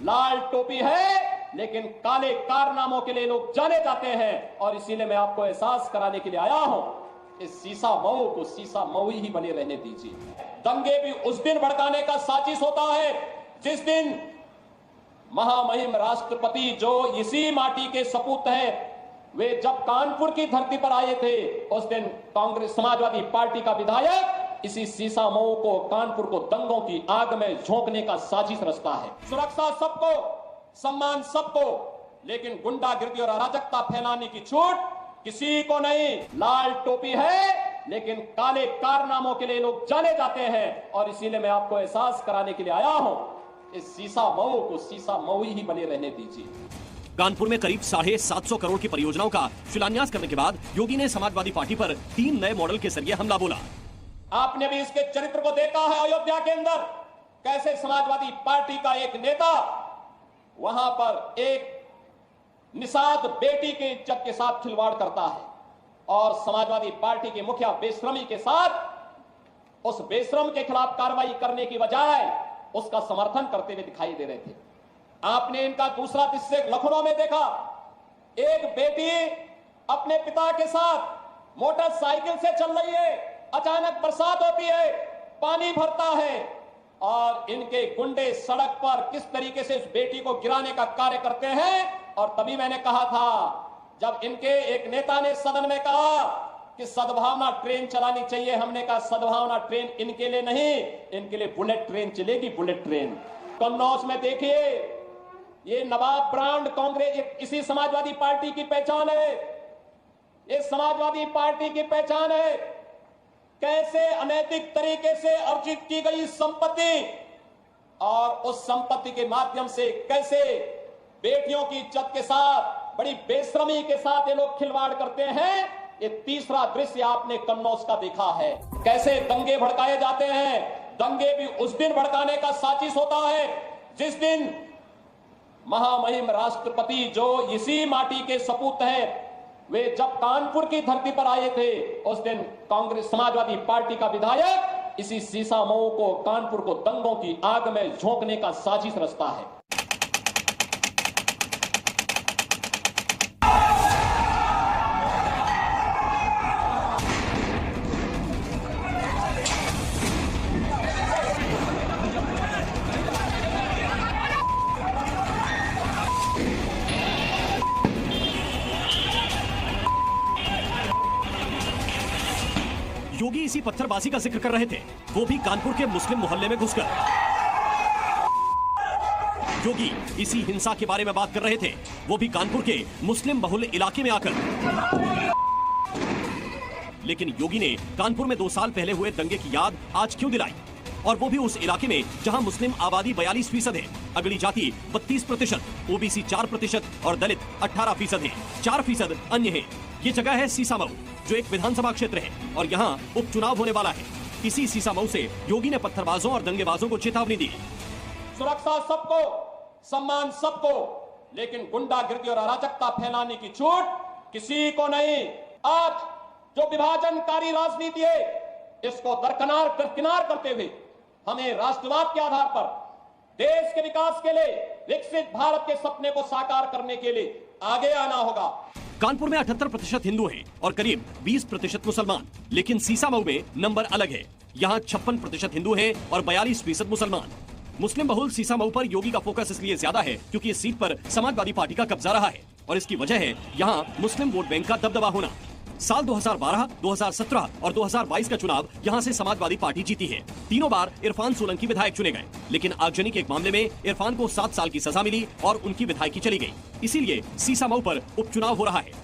लाल टोपी है लेकिन काले कारनामों के लिए लोग जाने जाते हैं, और इसीलिए मैं आपको एहसास कराने के लिए आया हूं। इस सीसा मऊ को सीसा मऊ ही बने रहने दीजिए। दंगे भी उस दिन भड़काने का साजिश होता है जिस दिन महामहिम राष्ट्रपति जो इसी माटी के सपूत हैं, वे जब कानपुर की धरती पर आए थे, उस दिन कांग्रेस समाजवादी पार्टी का विधायक इसी सीसा मऊ को, कानपुर को दंगों की आग में झोंकने का साजिश रचता है। सुरक्षा सबको, सम्मान सबको, लेकिन गुंडागिर्दी और अराजकता फैलाने की छूट किसी को नहीं। लाल टोपी है लेकिन काले कारनामों के लिए लोग जाने जाते हैं, और इसीलिए मैं आपको एहसास कराने के लिए आया हूं। इस सीसा मऊ को सीसा मऊ ही बने रहने दीजिए। कानपुर में करीब 750 करोड़ की परियोजनाओं का शिलान्यास करने के बाद योगी ने समाजवादी पार्टी पर 3 नए मॉडल के जरिए हमला बोला। आपने भी इसके चरित्र को देखा है अयोध्या के अंदर, कैसे समाजवादी पार्टी का एक नेता वहां पर एक निषाद बेटी के इज्जत के साथ खिलवाड़ करता है, और समाजवादी पार्टी के मुखिया बेशरमी के साथ उस बेशरम के खिलाफ कार्रवाई करने की बजाय उसका समर्थन करते हुए दिखाई दे रहे थे। आपने इनका दूसरा दृश्य लखनऊ में देखा, एक बेटी अपने पिता के साथ मोटरसाइकिल से चल रही है, अचानक बरसात होती है, पानी भरता है, और इनके गुंडे सड़क पर किस तरीके से उस बेटी को गिराने का कार्य करते हैं। और तभी मैंने कहा था, जब इनके एक नेता ने सदन में कहा कि सद्भावना ट्रेन चलानी चाहिए, हमने कहा सद्भावना ट्रेन इनके लिए नहीं, इनके लिए बुलेट ट्रेन चलेगी, बुलेट ट्रेन। कन्नौज में देखिए, ये नवाब ब्रांड कांग्रेस इसी समाजवादी पार्टी की पहचान है, ये समाजवादी पार्टी की पहचान है। कैसे अनैतिक तरीके से अर्जित की गई संपत्ति, और उस संपत्ति के माध्यम से कैसे बेटियों की इज्जत के साथ बड़ी बेशर्मी के साथ ये लोग खिलवाड़ करते हैं। ये तीसरा दृश्य आपने कन्नौज का देखा है, कैसे दंगे भड़काए जाते हैं। दंगे भी उस दिन भड़काने का साजिश होता है जिस दिन महामहिम राष्ट्रपति जो इसी माटी के सपूत हैं, वे जब कानपुर की धरती पर आए थे, उस दिन कांग्रेस समाजवादी पार्टी का विधायक इसी सीसा मऊ को, कानपुर को दंगों की आग में झोंकने का साजिश रचता है। योगी इसी पत्थरबाजी का जिक्र कर रहे थे, वो भी कानपुर के मुस्लिम मोहल्ले में घुसकर। योगी इसी हिंसा के बारे में बात कर रहे थे, वो भी कानपुर के मुस्लिम बहुल इलाके में आकर। लेकिन योगी ने कानपुर में 2 साल पहले हुए दंगे की याद आज क्यों दिलाई, और वो भी उस इलाके में जहां मुस्लिम आबादी 42% है, अगली जाति 32%, ओबीसी 4% और दलित 18% है, 4% अन्य है। ये जगह है सीसा मऊ, जो एक विधानसभा क्षेत्र है, और यहाँ उपचुनाव होने वाला है। इसी सीसा मऊ से योगी ने पत्थरबाजों और दंगेबाजों को चेतावनी दी। सुरक्षा सबको, सम्मान सबको, लेकिन गुंडागिर्दी और अराजकता फैलाने की छूट किसी को नहीं। आज जो विभाजनकारी राजनीति है, इसको दरकिनार करते हुए हमें राष्ट्रवाद के आधार पर देश के विकास के लिए, विकसित भारत के सपने को साकार करने के लिए आगे आना होगा। कानपुर में 78% हिंदू हैं और करीब 20% मुसलमान, लेकिन सीसा मऊ में नंबर अलग है। यहाँ 56% हिंदू हैं और 42% मुसलमान। मुस्लिम बहुल सीसा मऊ पर योगी का फोकस इसलिए ज्यादा है क्योंकि इस सीट पर समाजवादी पार्टी का कब्जा रहा है, और इसकी वजह है यहाँ मुस्लिम वोट बैंक का दबदबा होना। साल 2012, 2017 और 2022 का चुनाव यहाँ से समाजवादी पार्टी जीती है। तीनों बार इरफान सोलंकी विधायक चुने गए, लेकिन आगजनी के एक मामले में इरफान को 7 साल की सजा मिली और उनकी विधायकी चली गई। इसीलिए सीसा मऊ पर उपचुनाव हो रहा है।